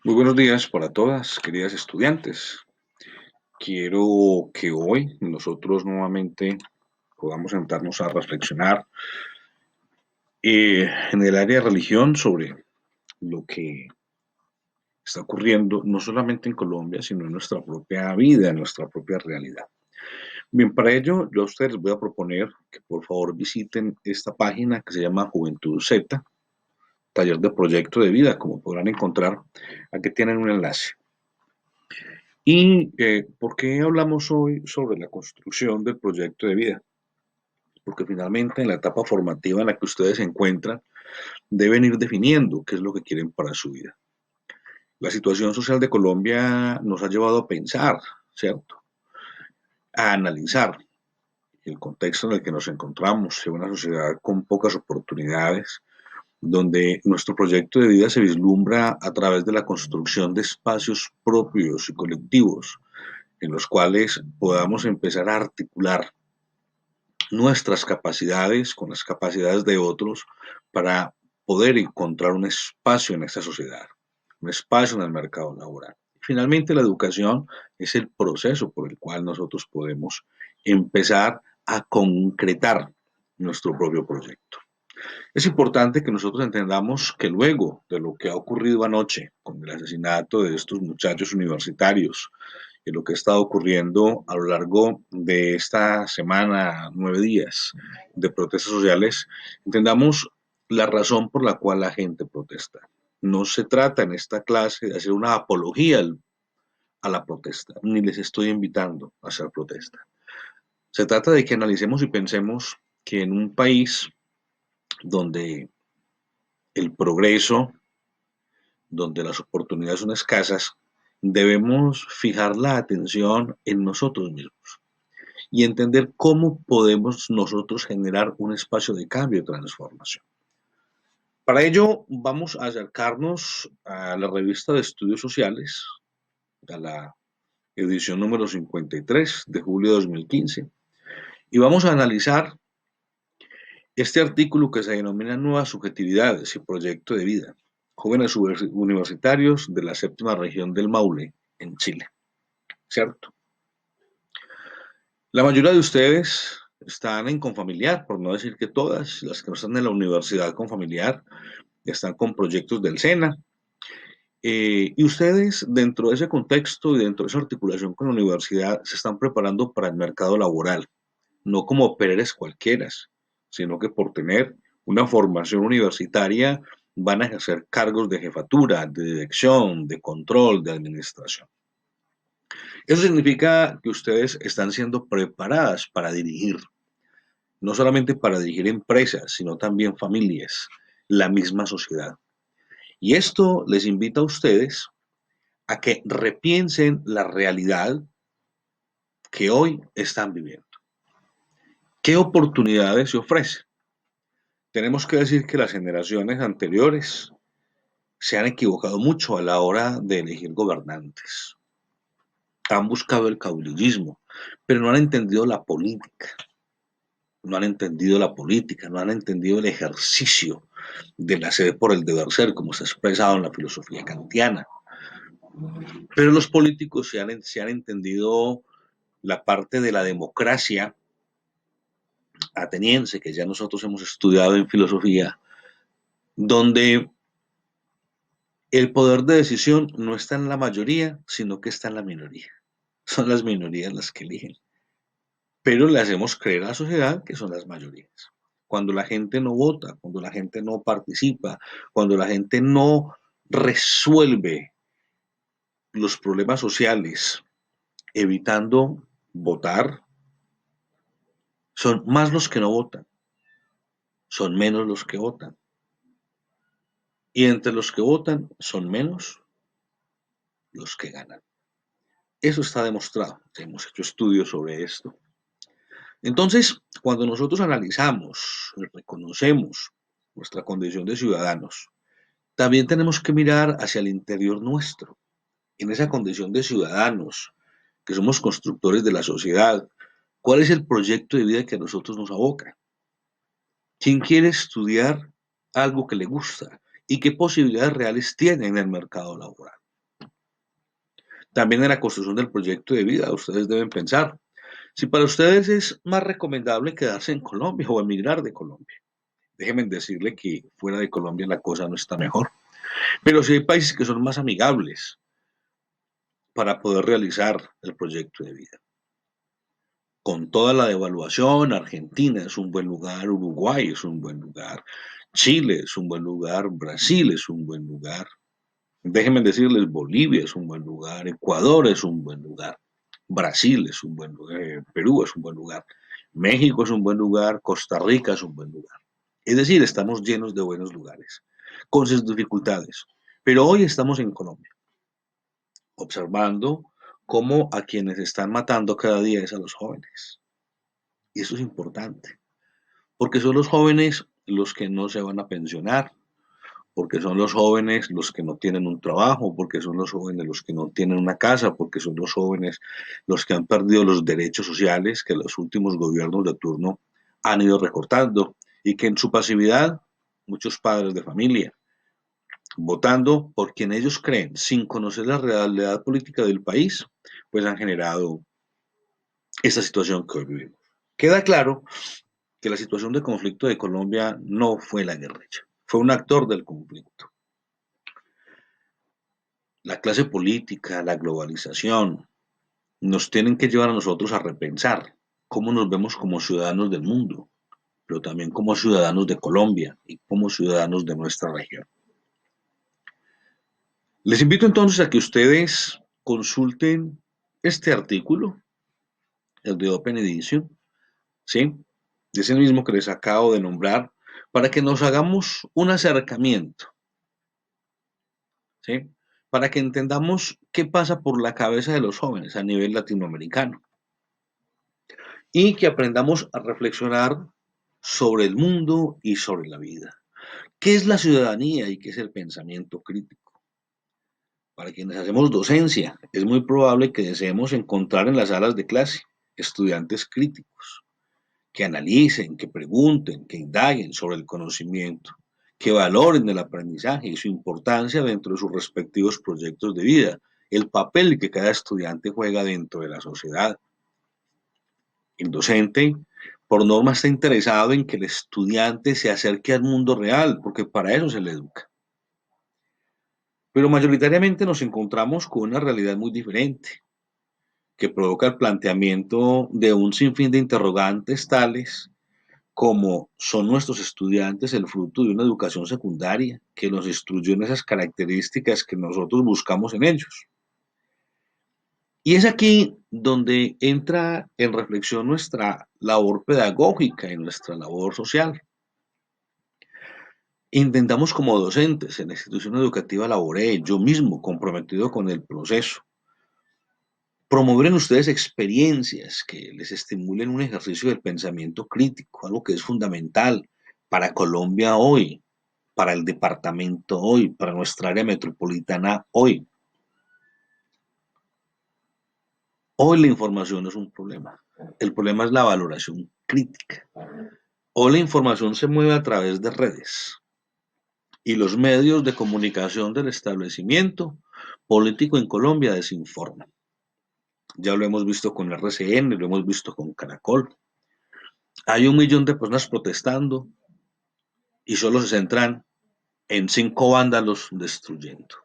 Muy buenos días para todas, queridas estudiantes. Quiero que hoy nosotros nuevamente podamos sentarnos a reflexionar en el área de religión sobre lo que está ocurriendo no solamente en Colombia, sino en nuestra propia vida, en nuestra propia realidad. Bien, para ello yo a ustedes les voy a proponer que por favor visiten esta página que se llama Juventud Z, taller de proyecto de vida, como podrán encontrar. Aquí tienen un enlace. ¿Y por qué hablamos hoy sobre la construcción del proyecto de vida? Porque finalmente en la etapa formativa en la que ustedes se encuentran, deben ir definiendo qué es lo que quieren para su vida. La situación social de Colombia nos ha llevado a pensar, ¿cierto? A analizar el contexto en el que nos encontramos, en una sociedad con pocas oportunidades, donde nuestro proyecto de vida se vislumbra a través de la construcción de espacios propios y colectivos en los cuales podamos empezar a articular nuestras capacidades con las capacidades de otros para poder encontrar un espacio en esta sociedad, un espacio en el mercado laboral. Finalmente, la educación es el proceso por el cual nosotros podemos empezar a concretar nuestro propio proyecto. Es importante que nosotros entendamos que luego de lo que ha ocurrido anoche con el asesinato de estos muchachos universitarios y lo que ha estado ocurriendo a lo largo de esta semana, 9 días de protestas sociales, entendamos la razón por la cual la gente protesta. No se trata en esta clase de hacer una apología a la protesta, ni les estoy invitando a hacer protesta. Se trata de que analicemos y pensemos que en un país donde el progreso, donde las oportunidades son escasas, debemos fijar la atención en nosotros mismos y entender cómo podemos nosotros generar un espacio de cambio y transformación. Para ello vamos a acercarnos a la revista de estudios sociales, a la edición número 53 de julio de 2015, y vamos a analizar este artículo que se denomina Nuevas Subjetividades y Proyecto de Vida, jóvenes universitarios de la séptima región del Maule, en Chile, ¿cierto? La mayoría de ustedes están en Confamiliar, por no decir que todas, las que no están en la universidad Confamiliar, están con proyectos del SENA. Y ustedes, dentro de ese contexto y dentro de esa articulación con la universidad, se están preparando para el mercado laboral, no como operarios cualquiera, sino que por tener una formación universitaria van a ejercer cargos de jefatura, de dirección, de control, de administración. Eso significa que ustedes están siendo preparadas para dirigir, no solamente para dirigir empresas, sino también familias, la misma sociedad. Y esto les invita a ustedes a que repiensen la realidad que hoy están viviendo. ¿Qué oportunidades se ofrecen? Tenemos que decir que las generaciones anteriores se han equivocado mucho a la hora de elegir gobernantes. Han buscado el caudillismo, pero no han entendido la política. No han entendido la política, no han entendido el ejercicio del hacer por el deber ser, como está expresado en la filosofía kantiana. Pero los políticos se han entendido la parte de la democracia ateniense, que ya nosotros hemos estudiado en filosofía, donde el poder de decisión no está en la mayoría, sino que está en la minoría. Son las minorías las que eligen. Pero le hacemos creer a la sociedad que son las mayorías. Cuando la gente no vota, cuando la gente no participa, cuando la gente no resuelve los problemas sociales evitando votar, son más los que no votan, son menos los que votan. Y entre los que votan son menos los que ganan. Eso está demostrado. Hemos hecho estudios sobre esto. Entonces, cuando nosotros analizamos y reconocemos nuestra condición de ciudadanos, también tenemos que mirar hacia el interior nuestro, en esa condición de ciudadanos, que somos constructores de la sociedad. ¿Cuál es el proyecto de vida que a nosotros nos aboca? ¿Quién quiere estudiar algo que le gusta? ¿Y qué posibilidades reales tiene en el mercado laboral? También en la construcción del proyecto de vida, ustedes deben pensar, si para ustedes es más recomendable quedarse en Colombia o emigrar de Colombia. Déjenme decirle que fuera de Colombia la cosa no está mejor. Pero sí hay países que son más amigables para poder realizar el proyecto de vida. Con toda la devaluación, Argentina es un buen lugar, Uruguay es un buen lugar, Chile es un buen lugar, Brasil es un buen lugar. Déjenme decirles, Bolivia es un buen lugar, Ecuador es un buen lugar, Brasil es un buen lugar, Perú es un buen lugar, México es un buen lugar, Costa Rica es un buen lugar. Es decir, estamos llenos de buenos lugares, con sus dificultades. Pero hoy estamos en Colombia, observando cómo a quienes están matando cada día es a los jóvenes. Y eso es importante, porque son los jóvenes los que no se van a pensionar, porque son los jóvenes los que no tienen un trabajo, porque son los jóvenes los que no tienen una casa, porque son los jóvenes los que han perdido los derechos sociales que los últimos gobiernos de turno han ido recortando y que en su pasividad muchos padres de familia, votando por quien ellos creen, sin conocer la realidad política del país, pues han generado esta situación que hoy vivimos. Queda claro que la situación de conflicto de Colombia no fue la guerrilla, fue un actor del conflicto. La clase política, la globalización, nos tienen que llevar a nosotros a repensar cómo nos vemos como ciudadanos del mundo, pero también como ciudadanos de Colombia y como ciudadanos de nuestra región. Les invito entonces a que ustedes consulten este artículo, el de Open Edition, ¿sí? Es el mismo que les acabo de nombrar, para que nos hagamos un acercamiento, ¿sí? Para que entendamos qué pasa por la cabeza de los jóvenes a nivel latinoamericano y que aprendamos a reflexionar sobre el mundo y sobre la vida. ¿Qué es la ciudadanía y qué es el pensamiento crítico? Para quienes hacemos docencia, es muy probable que deseemos encontrar en las salas de clase estudiantes críticos, que analicen, que pregunten, que indaguen sobre el conocimiento, que valoren el aprendizaje y su importancia dentro de sus respectivos proyectos de vida, el papel que cada estudiante juega dentro de la sociedad. El docente, por norma, está interesado en que el estudiante se acerque al mundo real, porque para eso se le educa. Pero mayoritariamente nos encontramos con una realidad muy diferente, que provoca el planteamiento de un sinfín de interrogantes tales como son nuestros estudiantes el fruto de una educación secundaria que nos instruyó en esas características que nosotros buscamos en ellos. Y es aquí donde entra en reflexión nuestra labor pedagógica y nuestra labor social. Intentamos como docentes en la institución educativa laboré, yo mismo comprometido con el proceso, promover en ustedes experiencias que les estimulen un ejercicio del pensamiento crítico, algo que es fundamental para Colombia hoy, para el departamento hoy, para nuestra área metropolitana hoy. Hoy la información no es un problema, el problema es la valoración crítica. Hoy la información se mueve a través de redes y los medios de comunicación del establecimiento político en Colombia desinforman. Ya lo hemos visto con RCN, lo hemos visto con Caracol. Hay 1 millón de personas protestando y solo se centran en 5 vándalos destruyendo.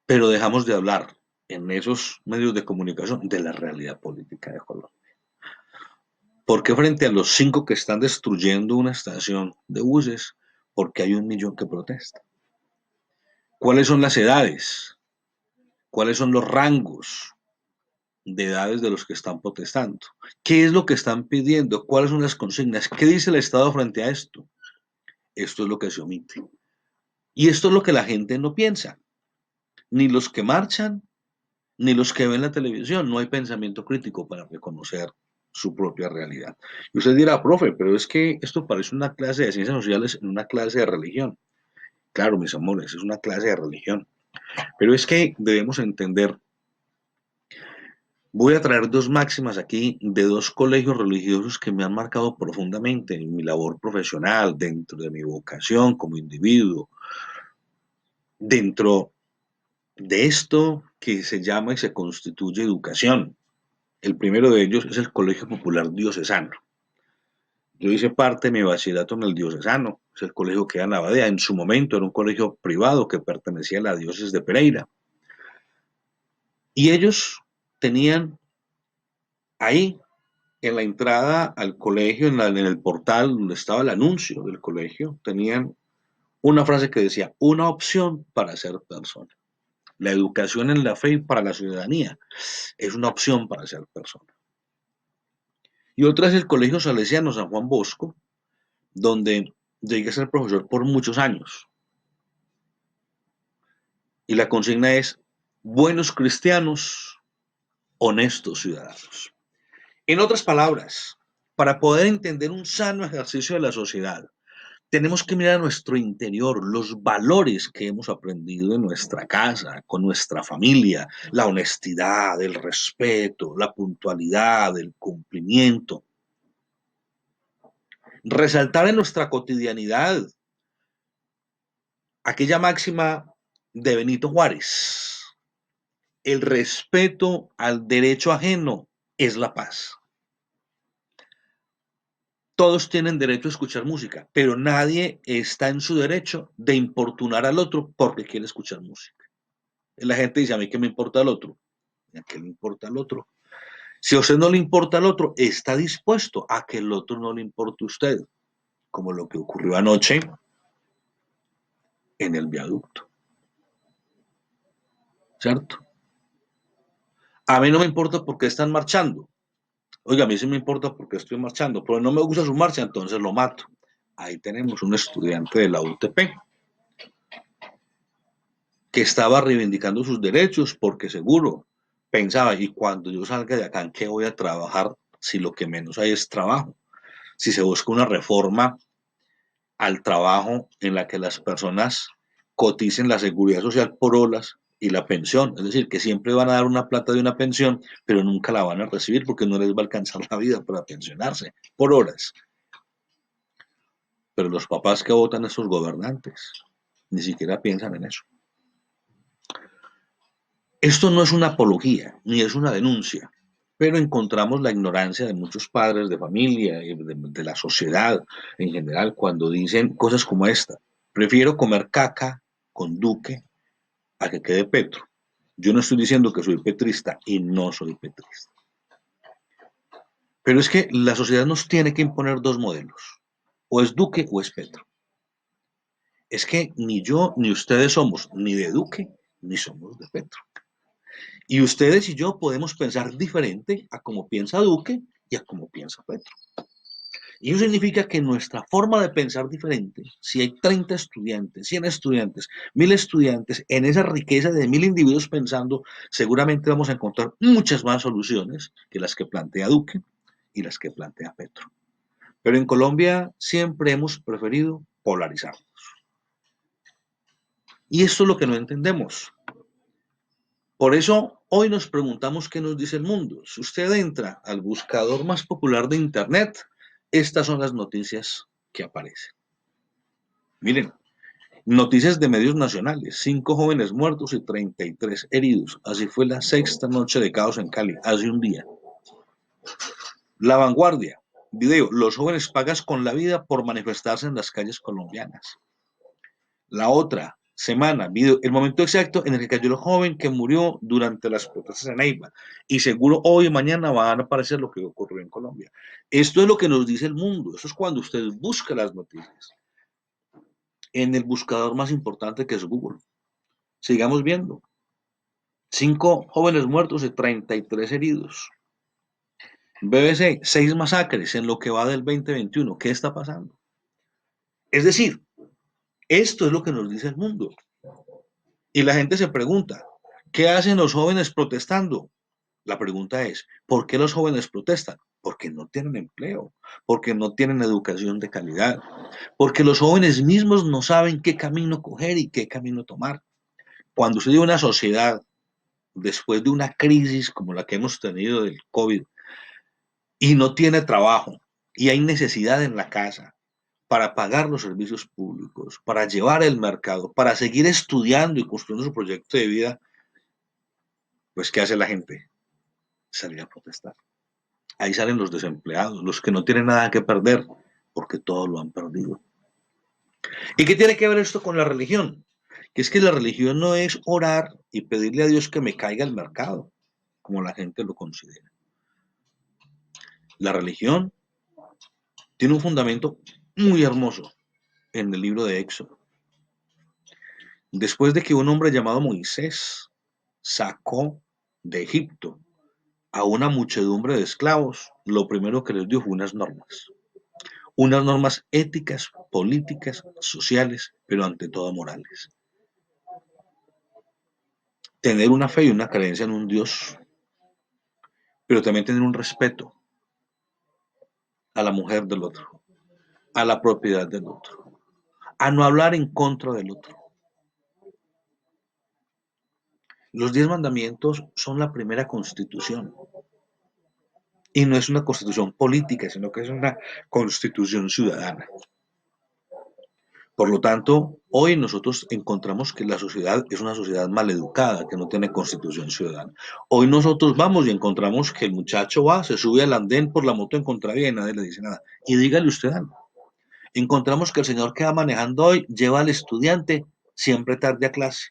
Pero dejamos de hablar en esos medios de comunicación de la realidad política de Colombia. ¿Por qué frente a los 5 que están destruyendo una estación de buses? Porque hay 1 millón que protesta. ¿Cuáles son las edades? ¿Cuáles son los rangos de edades de los que están protestando? ¿Qué es lo que están pidiendo? ¿Cuáles son las consignas? ¿Qué dice el Estado frente a esto? Esto es lo que se omite. Y esto es lo que la gente no piensa. Ni los que marchan, ni los que ven la televisión. No hay pensamiento crítico para reconocer su propia realidad. Y usted dirá, profe, pero es que esto parece una clase de ciencias sociales en una clase de religión. Claro, mis amores, es una clase de religión. Pero es que debemos entender, voy a traer 2 máximas aquí de 2 colegios religiosos que me han marcado profundamente en mi labor profesional, dentro de mi vocación como individuo, dentro de esto que se llama y se constituye educación. El primero de ellos es el Colegio Popular Diocesano. Yo hice parte de mi bachillerato en el Diocesano, es el colegio que era en la Abadía. En su momento era un colegio privado que pertenecía a la diócesis de Pereira. Y ellos tenían ahí, en la entrada al colegio, en el portal donde estaba el anuncio del colegio, tenían una frase que decía, una opción para ser persona. La educación en la fe y para la ciudadanía es una opción para ser persona. Y otra es el Colegio Salesiano San Juan Bosco, donde llegué a ser profesor por muchos años. Y la consigna es buenos cristianos, honestos ciudadanos. En otras palabras, para poder entender un sano ejercicio de la sociedad, tenemos que mirar a nuestro interior, los valores que hemos aprendido en nuestra casa, con nuestra familia, la honestidad, el respeto, la puntualidad, el cumplimiento. Resaltar en nuestra cotidianidad aquella máxima de Benito Juárez, el respeto al derecho ajeno es la paz. Todos tienen derecho a escuchar música, pero nadie está en su derecho de importunar al otro porque quiere escuchar música. La gente dice, a mí qué me importa el otro. ¿A qué le importa al otro? Si a usted no le importa al otro, está dispuesto a que el otro no le importe a usted, como lo que ocurrió anoche en el viaducto, ¿cierto? A mí no me importa por qué están marchando. Oiga, a mí sí me importa porque estoy marchando, pero no me gusta su marcha, entonces lo mato. Ahí tenemos un estudiante de la UTP que estaba reivindicando sus derechos porque seguro pensaba, y cuando yo salga de acá, ¿en qué voy a trabajar si lo que menos hay es trabajo? Si se busca una reforma al trabajo en la que las personas coticen la seguridad social por horas y la pensión, es decir, que siempre van a dar una plata de una pensión, pero nunca la van a recibir porque no les va a alcanzar la vida para pensionarse por horas. Pero los papás que votan a esos gobernantes ni siquiera piensan en eso. Esto no es una apología ni es una denuncia, pero encontramos la ignorancia de muchos padres de familia y de la sociedad en general cuando dicen cosas como esta. Prefiero comer caca con Duque a que quede Petro. Yo no estoy diciendo que soy petrista y no soy petrista. Pero es que la sociedad nos tiene que imponer dos modelos. O es Duque o es Petro. Es que ni yo ni ustedes somos ni de Duque ni somos de Petro. Y ustedes y yo podemos pensar diferente a como piensa Duque y a como piensa Petro. Y eso significa que nuestra forma de pensar diferente, si hay 30 estudiantes, 100 estudiantes, 1000 estudiantes, en esa riqueza de 1000 individuos pensando, seguramente vamos a encontrar muchas más soluciones que las que plantea Duque y las que plantea Petro. Pero en Colombia siempre hemos preferido polarizarnos. Y esto es lo que no entendemos. Por eso hoy nos preguntamos qué nos dice el mundo. Si usted entra al buscador más popular de Internet, estas son las noticias que aparecen. Miren, noticias de medios nacionales, 5 jóvenes muertos y 33 heridos. Así fue la sexta noche de caos en Cali, hace un día. La Vanguardia, video, los jóvenes pagas con la vida por manifestarse en las calles colombianas. La otra semana, video, el momento exacto en el que cayó el joven que murió durante las protestas en Neiva. Y seguro hoy y mañana van a aparecer lo que ocurrió en Colombia. Esto es lo que nos dice el mundo. Eso es cuando usted busca las noticias en el buscador más importante que es Google. Sigamos viendo. 5 jóvenes muertos y 33 heridos. BBC, 6 masacres en lo que va del 2021. ¿Qué está pasando? Es decir, esto es lo que nos dice el mundo. Y la gente se pregunta, ¿qué hacen los jóvenes protestando? La pregunta es, ¿por qué los jóvenes protestan? Porque no tienen empleo, porque no tienen educación de calidad, porque los jóvenes mismos no saben qué camino coger y qué camino tomar. Cuando usted tiene una sociedad, después de una crisis como la que hemos tenido del COVID, y no tiene trabajo, y hay necesidad en la casa para pagar los servicios públicos, para llevar el mercado, para seguir estudiando y construyendo su proyecto de vida, Pues, ¿qué hace la gente? Salir a protestar. Ahí salen los desempleados, los que no tienen nada que perder, porque todo lo han perdido. ¿Y qué tiene que ver esto con la religión? Que es que la religión no es orar y pedirle a Dios que me caiga el mercado, como la gente lo considera. La religión tiene un fundamento muy hermoso en el libro de Éxodo. Después de que un hombre llamado Moisés sacó de Egipto a una muchedumbre de esclavos, lo primero que les dio fue unas normas éticas, políticas, sociales, pero ante todo morales. Tener una fe y una creencia en un Dios, pero también tener un respeto a la mujer del otro, a la propiedad del otro, a no hablar en contra del otro. Los 10 mandamientos son la primera constitución y no es una constitución política, sino que es una constitución ciudadana. Por lo tanto, hoy nosotros encontramos que la sociedad es una sociedad maleducada, que no tiene constitución ciudadana. Hoy nosotros vamos y encontramos que el muchacho va, se sube al andén por la moto en contravía y nadie le dice nada. Y dígale usted algo. Encontramos que el señor que va manejando hoy lleva al estudiante siempre tarde a clase.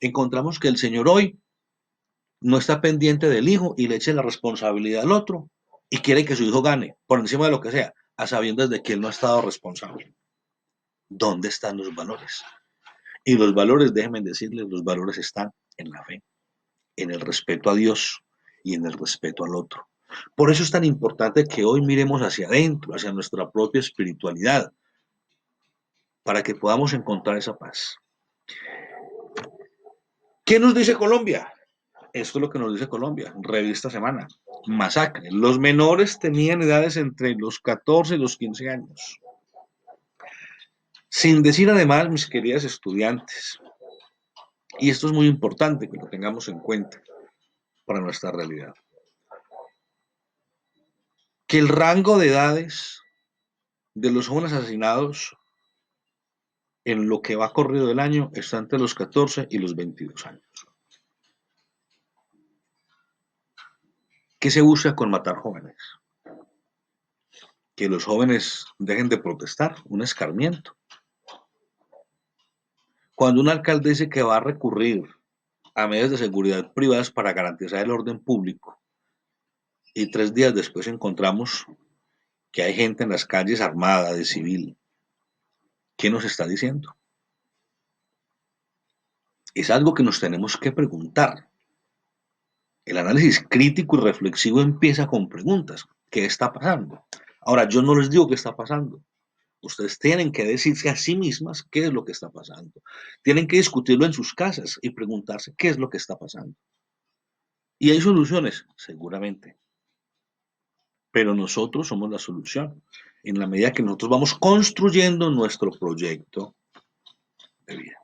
Encontramos que el señor hoy no está pendiente del hijo y le eche la responsabilidad al otro y quiere que su hijo gane por encima de lo que sea, a sabiendas de que él no ha estado responsable. ¿Dónde están los valores? Y los valores, déjenme decirles, los valores están en la fe, en el respeto a Dios y en el respeto al otro. Por eso es tan importante que hoy miremos hacia adentro, hacia nuestra propia espiritualidad, para que podamos encontrar esa paz. ¿Qué nos dice Colombia? Esto es lo que nos dice Colombia, revista Semana. Masacre. Los menores tenían edades entre los 14 y los 15 años. Sin decir además, mis queridas estudiantes, y esto es muy importante que lo tengamos en cuenta para nuestra realidad, que el rango de edades de los jóvenes asesinados en lo que va corrido del año está entre los 14 y los 22 años. ¿Qué se busca con matar jóvenes? Que los jóvenes dejen de protestar, un escarmiento. Cuando un alcalde dice que va a recurrir a medidas de seguridad privadas para garantizar el orden público y 3 días después encontramos que hay gente en las calles armada de civil, ¿qué nos está diciendo? Es algo que nos tenemos que preguntar. El análisis crítico y reflexivo empieza con preguntas. ¿Qué está pasando? Ahora, yo no les digo qué está pasando. Ustedes tienen que decirse a sí mismas qué es lo que está pasando. Tienen que discutirlo en sus casas y preguntarse qué es lo que está pasando. ¿Y hay soluciones? Seguramente. Pero nosotros somos la solución. En la medida que nosotros vamos construyendo nuestro proyecto de vida.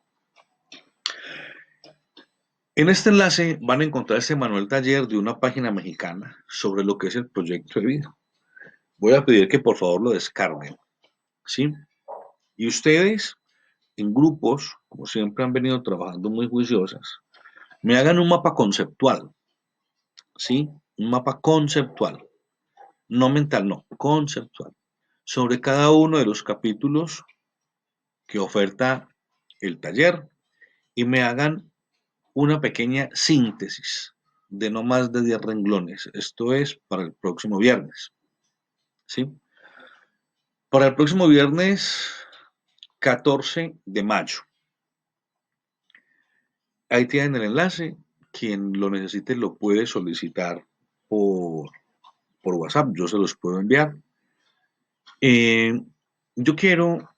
En este enlace van a encontrar este manual taller de una página mexicana sobre lo que es el proyecto de vida. Voy a pedir que por favor lo descarguen, ¿sí? Y ustedes, en grupos, como siempre han venido trabajando muy juiciosas, me hagan un mapa conceptual, ¿sí? Un mapa conceptual, no mental, no, conceptual, sobre cada uno de los capítulos que oferta el taller y me hagan una pequeña síntesis de no más de 10 renglones. Esto es para el próximo viernes, ¿sí? Para el próximo viernes 14 de mayo. Ahí tienen el enlace. Quien lo necesite lo puede solicitar por, por WhatsApp. Yo se los puedo enviar. Eh, yo quiero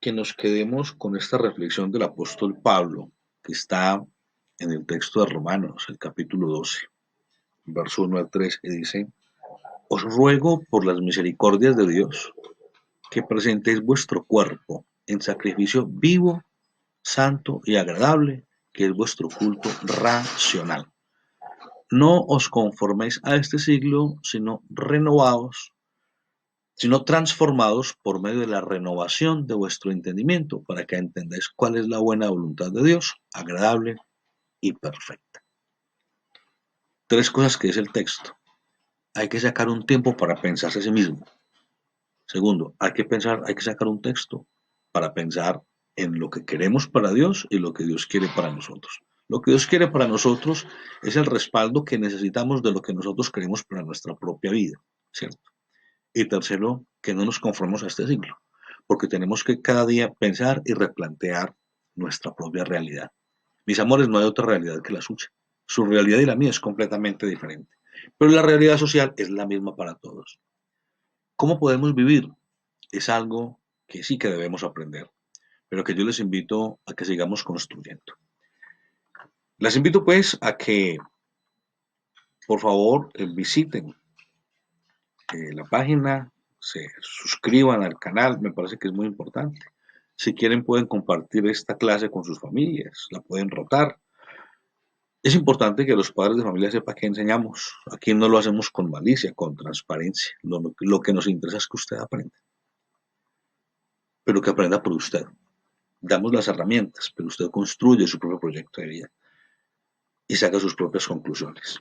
que nos quedemos con esta reflexión del apóstol Pablo, que está en el texto de Romanos, el capítulo 12, verso 1 al 3, que dice: Os ruego por las misericordias de Dios que presentéis vuestro cuerpo en sacrificio vivo, santo y agradable, que es vuestro culto racional. No os conforméis a este siglo, sino transformados por medio de la renovación de vuestro entendimiento, para que entendáis cuál es la buena voluntad de Dios, agradable y perfecta. Tres cosas que es el texto. Hay que sacar un tiempo para pensarse a sí mismo. Segundo, hay que sacar un texto para pensar en lo que queremos para Dios y lo que Dios quiere para nosotros. Lo que Dios quiere para nosotros es el respaldo que necesitamos de lo que nosotros queremos para nuestra propia vida, ¿cierto? Y tercero, que no nos conformemos a este siglo, porque tenemos que cada día pensar y replantear nuestra propia realidad. Mis amores, no hay otra realidad que la suya. Su realidad y la mía es completamente diferente, pero la realidad social es la misma para todos. ¿Cómo podemos vivir? Es algo que sí que debemos aprender, pero que yo les invito a que sigamos construyendo. Les invito pues a que por favor visiten la página, se suscriban al canal, me parece que es muy importante. Si quieren pueden compartir esta clase con sus familias, la pueden rotar. Es importante que los padres de familia sepan qué enseñamos. Aquí no lo hacemos con malicia, con transparencia. Lo que nos interesa es que usted aprenda, pero que aprenda por usted. Damos las herramientas, pero usted construye su propio proyecto de vida y saca sus propias conclusiones.